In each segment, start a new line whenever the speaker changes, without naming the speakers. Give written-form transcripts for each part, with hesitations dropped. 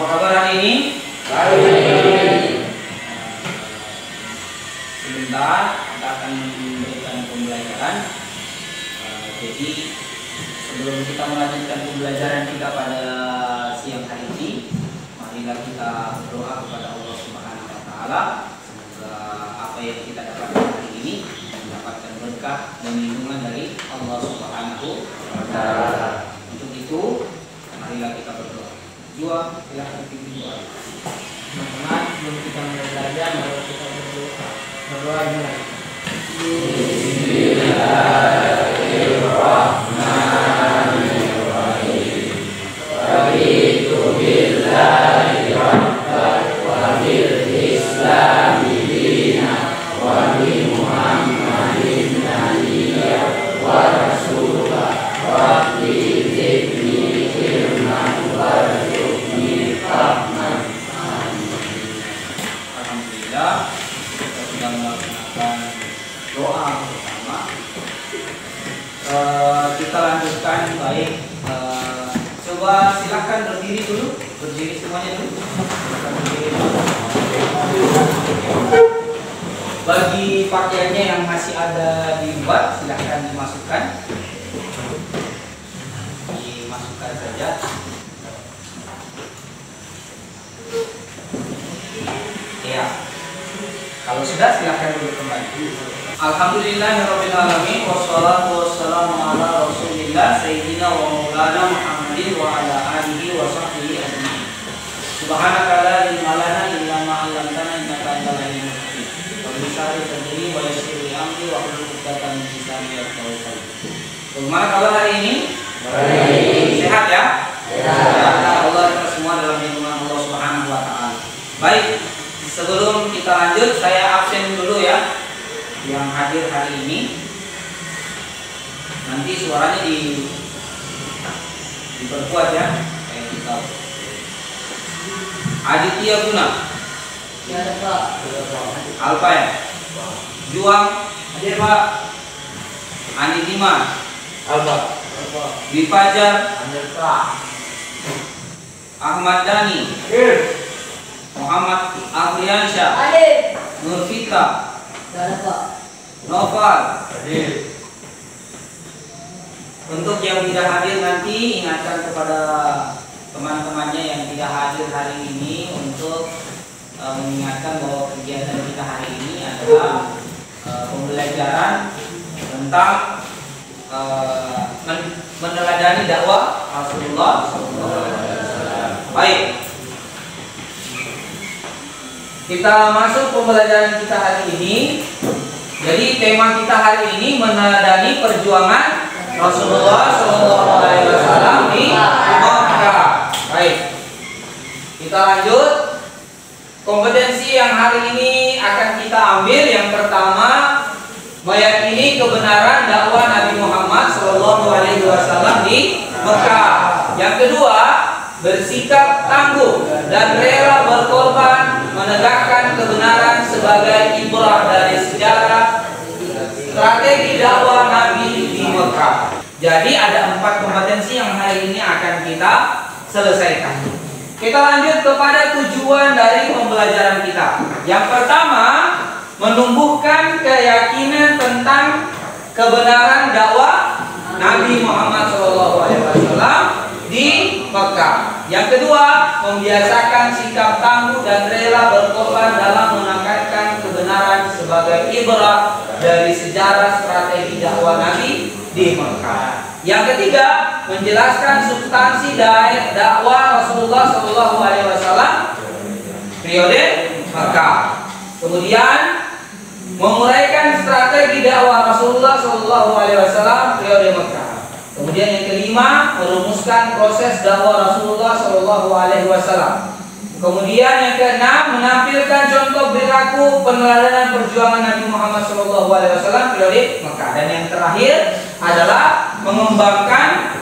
Apa kabar hari ini?
Baik.
Sebentar kita akan memberikan pembelajaran. Jadi sebelum kita melanjutkan pembelajaran kita pada siang hari ini, marilah kita berdoa kepada Allah Subhanahu Wa Taala. Semoga apa yang kita dapatkan hari ini mendapatkan berkah dan lindungan dari Allah Subhanahu Wa Taala. Untuk itu, marilah kita berdoa. Jua, silakan pimpin doa.
Teman-teman, sebelum kita mulai belajar, mari kita berdoa. Berdoa dimulai. Bismillahirrahmanirrahim. Raditu billahi rabban wa bil islami dinan wa bi Muhammadin nabiyyan wa rasulah wa bi zidni ilman warzuqni rahman.
Alhamdulillah, kita sudah melaksanakan doa bersama. Kita lanjutkan baik. Coba silakan berdiri dulu, berdiri semuanya dulu. Silakan berdiri dulu. Bagi pakaiannya yang masih ada di luar, silakan dimasukkan. Dimasukkan saja. Ya. Kalau sudah silakan duduk kembali. Alhamdulillahirrabbilalamin. Wassalatu wassalamu ala rasulillah sayyidina wa maulana Muhammadin wa ala alihi wa sahbihi ajma'in. Subhanaka la ilma lana illa ma 'allamtana innaka antal alimul hakim. Wa bisari sadri wa yassir li amri wa hlul 'uqdatam min lisani yafqahu qawli. Bagaimana kabar hari ini? Baik. Sehat ya? Sehat. Allah kita semua dalam lindungan Allah Subhanahu wa taala. Baik. Sebelum kita lanjut, saya absen dulu ya yang hadir hari ini. Nanti suaranya diperkuat ya, kayak kita. Aditya Guna.
Ya, ada Pak.
Alfa ya. Juang. Hadir Pak. Ani Dimas.
Alfa.
Dwi Fajar.
Hadir Pak.
Ahmad Dhani.
Hadir.
Muhammad Afriansyah.
Hadir.
Nurfita.
Ada Pak.
Noval.
Hadir.
Untuk yang tidak hadir nanti ingatkan kepada teman-temannya yang tidak hadir hari ini untuk mengingatkan bahwa kegiatan kita hari ini adalah pembelajaran tentang meneladani dakwah Rasulullah SAW. Baik. Kita masuk pembelajaran kita hari ini. Jadi tema kita hari ini meneladani perjuangan Rasulullah SAW di Makkah. Baik. Kita lanjut. Kompetensi yang hari ini akan kita ambil yang pertama, meyakini kebenaran dakwah Nabi Muhammad SAW di Mekah. Yang kedua, bersikap tangguh dan rela berkorban menegakkan kebenaran sebagai ibrah dari sejarah strategi dakwah Nabi di Mekah. Jadi ada 4 kompetensi yang hari ini akan kita selesaikan. Kita lanjut kepada tujuan dari pembelajaran kita. Yang pertama, menumbuhkan keyakinan tentang kebenaran dakwah Nabi Muhammad SAW di Mekah. Yang kedua, membiasakan sikap tangguh dan rela berkorban dalam menegakkan kebenaran sebagai ibrah dari sejarah strategi dakwah Nabi di Mekah. Yang ketiga, menjelaskan substansi dakwah Rasulullah SAW periode Mekah. Kemudian menguraikan strategi dakwah Rasulullah SAW periode Mekah. Kemudian yang kelima, merumuskan proses dakwah Rasulullah SAW. Kemudian yang keenam, menampilkan contoh perilaku peneladanan perjuangan Nabi Muhammad SAW periode Mekah. Dan yang terakhir adalah mengembangkan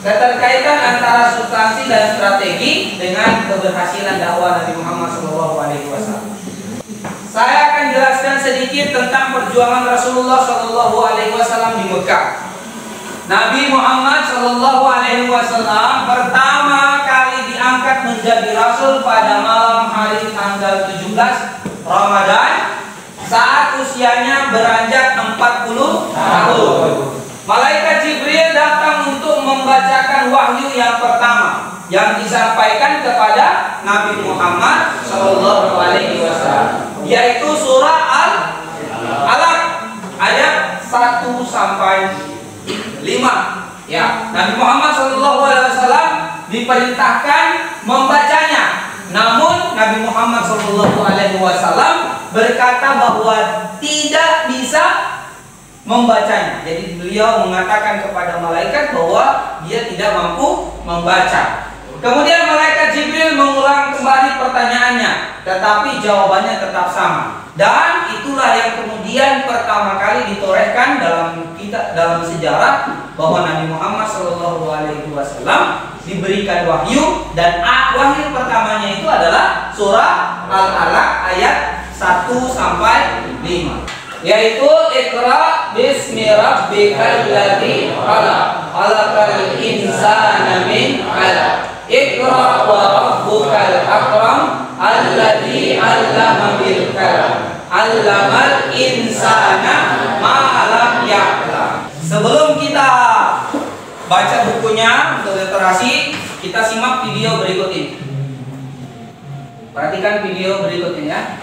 keterkaitan antara substansi dan strategi dengan keberhasilan dakwah Nabi Muhammad SAW. Saya akan jelaskan sedikit tentang perjuangan Rasulullah SAW di Mekah. Nabi Muhammad SAW pertama kali diangkat menjadi Rasul Ramadan saat usianya beranjak 40 tahun. Malaikat Jibril datang untuk membacakan wahyu yang pertama yang disampaikan kepada Nabi Muhammad SAW, yaitu surah Al-Alaq ayat 1 sampai 5. Ya, Nabi Muhammad SAW diperintahkan membacanya. Namun Nabi Muhammad SAW berkata bahwa tidak bisa membacanya. Jadi beliau mengatakan kepada malaikat bahwa dia tidak mampu membaca. Kemudian malaikat Jibril mengulang kembali pertanyaannya, tetapi jawabannya tetap sama. Dan itulah yang kemudian pertama kali ditorehkan dalam sejarah bahwa Nabi Muhammad SAW diberikan wahyu, dan wahyu pertamanya itu adalah surah Al-Alaq ayat 1 sampai 5, yaitu Iqra bismi rabbikal ladzi khalaq, khalaqal insana min 'alaq, Iqra wa rabbukal akram, alladzi 'allama bil qalam, 'allamal insana ma lam ya'lam. Sebelum kita baca bukunya untuk literasi, kita simak video berikut ini. Perhatikan video berikut ini ya.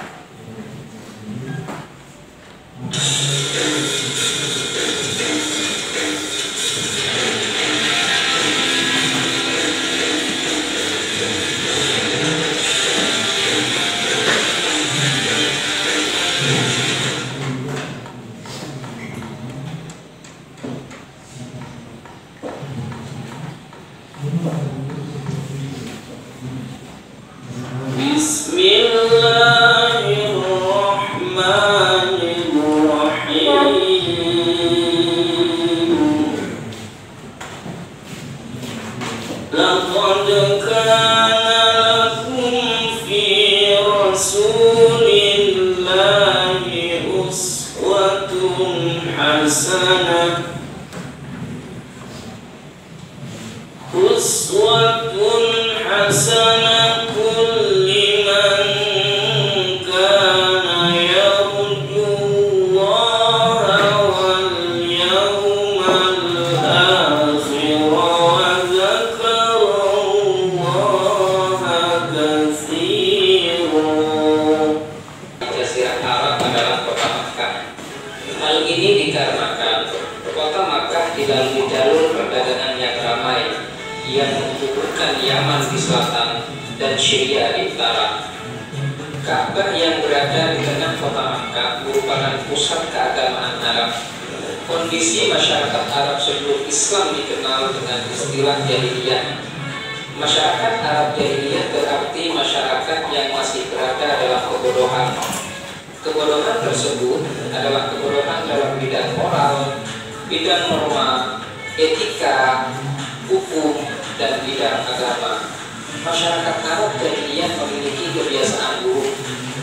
Ka'bah yang berada di tengah kota Makkah merupakan pusat keagamaan Arab. Kondisi masyarakat Arab sebelum Islam dikenal dengan istilah jahiliyah. Masyarakat Arab jahiliyah berarti masyarakat yang masih berada dalam kebodohan. Kebodohan tersebut adalah kebodohan dalam bidang moral, bidang norma, etika, hukum, dan bidang agama. Masyarakat Arab jahiliyah memiliki kebiasaan buruk,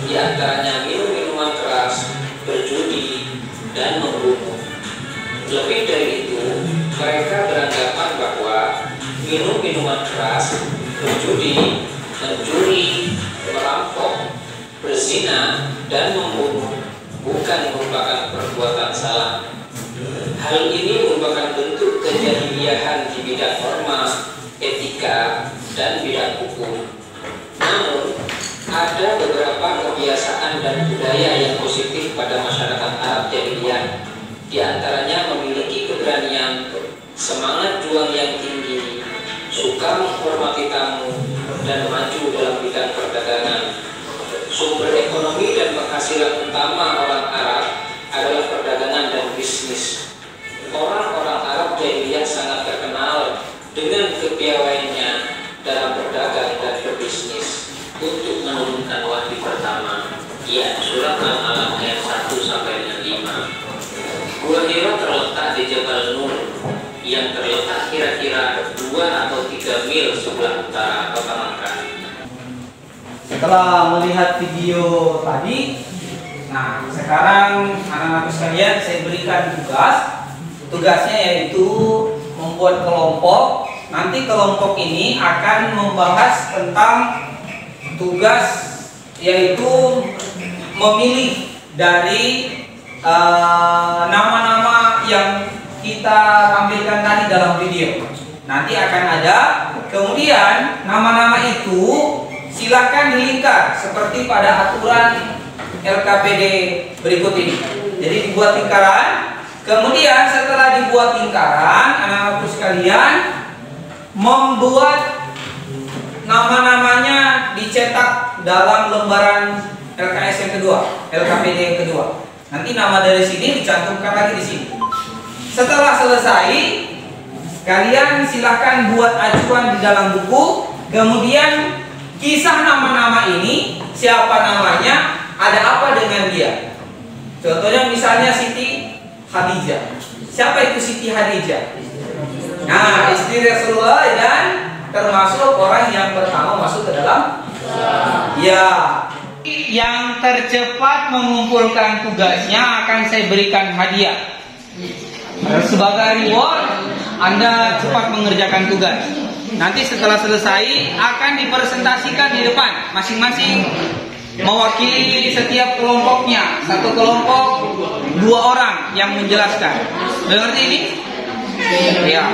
di antaranya minum minuman keras, berjudi, dan membunuh. Lebih dari itu, mereka beranggapan bahwa minum minuman keras, berjudi, mencuri, merampok, berzina, dan membunuh bukan merupakan perbuatan salah. Hal ini merupakan bentuk kejahiliahan di bidang norma, etika, dan bidang hukum. Namun, ada beberapa kebiasaan dan budaya yang positif pada masyarakat Arab jahiliyah. Di antaranya memiliki keberanian, semangat juang yang tinggi, suka menghormati tamu, dan maju dalam bidang perdagangan. Sumber ekonomi dan penghasilan utama orang Arab adalah perdagangan dan bisnis. Orang-orang Arab jahiliyah sangat terkenal dengan kepiawaiannya dalam berdagang dan berbisnis. Untuk menurunkan wahyu pertama, ya surat Al-Alaq ayat 1 sampai 5. Gua Hira terletak di Jabal Nur yang terletak kira-kira 2 atau 3 mil sebelah utara kota Makkah.
Setelah melihat video tadi, nah sekarang anak-anak sekalian saya berikan tugas. Tugasnya yaitu membuat kelompok. Nanti kelompok ini akan membahas tentang tugas yaitu memilih dari nama-nama yang kita tampilkan tadi dalam video. Nanti akan ada. Kemudian nama-nama itu silakan dilingkar seperti pada aturan LKPD berikut ini. Jadi dibuat lingkaran. Kemudian setelah dibuat lingkaran, anak-anakku sekalian membuat nama-namanya dicetak dalam lembaran LKS yang kedua, LKPD yang kedua. Nanti nama dari sini dicantumkan lagi di sini. Setelah selesai, kalian silahkan buat acuan di dalam buku. Kemudian kisah nama-nama ini, siapa namanya, ada apa dengan dia. Contohnya misalnya Siti Khadijah. Siapa itu Siti Khadijah? Nah, istri Rasulullah dan termasuk orang yang pertama masuk ke dalam. Ya. Yang tercepat mengumpulkan tugasnya akan saya berikan hadiah. Sebagai reward, Anda cepat mengerjakan tugas. Nanti setelah selesai akan dipresentasikan di depan. Masing-masing mewakili setiap kelompoknya. Satu kelompok 2 orang yang menjelaskan. Mengerti ini? Ya.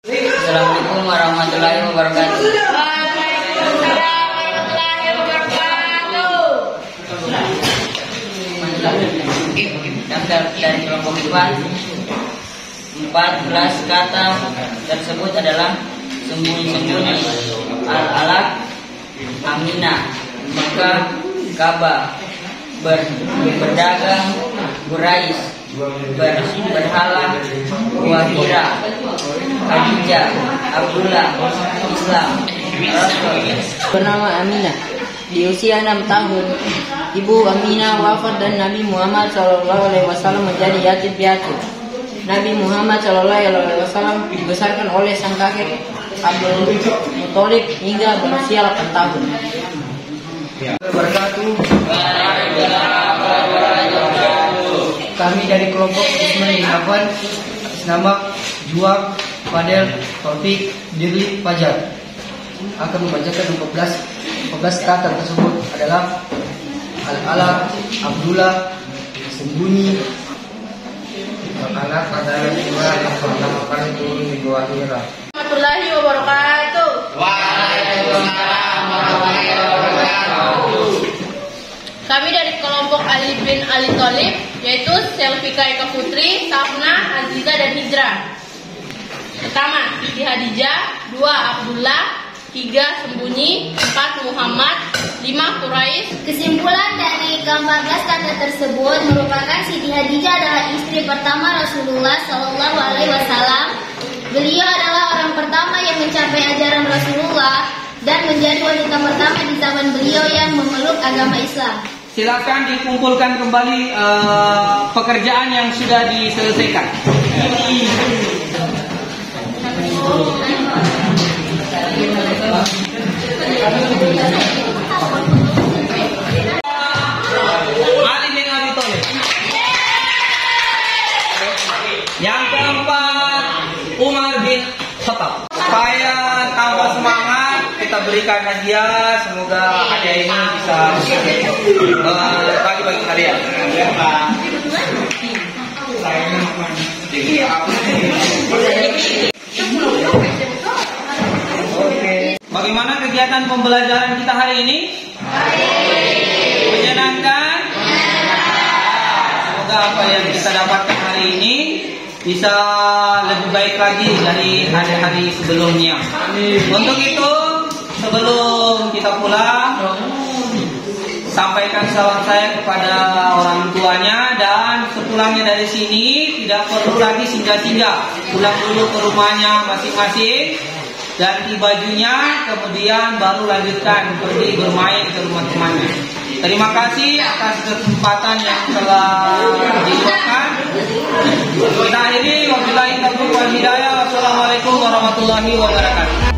Assalamualaikum warahmatullahi wabarakatuh. Daftar dari kelompok 14 kata tersebut adalah sembunyi-sembunyi, al-alaq, aminah, Mekah, Ka'bah, berdagang, Quraisy, berhala, Wahira, Khadijah, Abdullah, Islam, Rasul.
Bernama Aminah. Di usia 6 tahun, ibu Aminah wafat dan Nabi Muhammad SAW menjadi yatim piatu. Nabi Muhammad SAW dibesarkan oleh sang kakek Abdul Muthalib hingga berusia 8 tahun.
Kami dari kelompok Ismail bin Affan, nama Juang, Fadel, Taufik, Dirli, Fajar akan membacakan 14 kata tersebut adalah al-alaq, Abdullah, sembunyi.
Al-alaq adalah surah yang pertama kali turun di Gua Hira.
Warahmatullahi wabarakatuh.
Waalaikumsalam warahmatullahi wabarakatuh.
Kami dari kelompok Ali bin Ali Thalib, yaitu Selvika Eka Putri, Safna, Aziza dan Hijrah. Pertama, Siti Khadijah. 2, Abdullah. 3, Sembunyi. 4, Muhammad. 5, Quraisy.
Kesimpulan dari ke-14 kata tersebut merupakan Siti Khadijah adalah istri pertama Rasulullah SAW. Beliau adalah orang pertama yang mencapai ajaran Rasulullah dan menjadi wanita pertama di zaman beliau yang memeluk agama Islam.
Silakan dikumpulkan kembali pekerjaan yang sudah diselesaikan. Ali bin Abi Thalib. Yang keempat, Umar bin Khattab. Supaya tambah semangat, kita berikan hadiah. Semoga hadiah ini bisa bagi-bagi hadiah. Oke. Bagaimana kegiatan pembelajaran kita hari ini? Menyenangkan? Semoga apa yang kita dapatkan hari ini bisa lebih baik lagi dari hari-hari sebelumnya. Untuk itu, sebelum kita pulang, sampaikan salam saya kepada orang tuanya, dan sepulangnya dari sini tidak perlu lagi singgah-singgah, pulang dulu ke rumahnya masing-masing, ganti bajunya, kemudian baru lanjutkan pergi bermain ke rumah temannya. Terima kasih atas kesempatan yang telah diluangkan. Kita akhiri, wabillahi taufiq wal hidayah. Wassalamualaikum warahmatullahi wabarakatuh.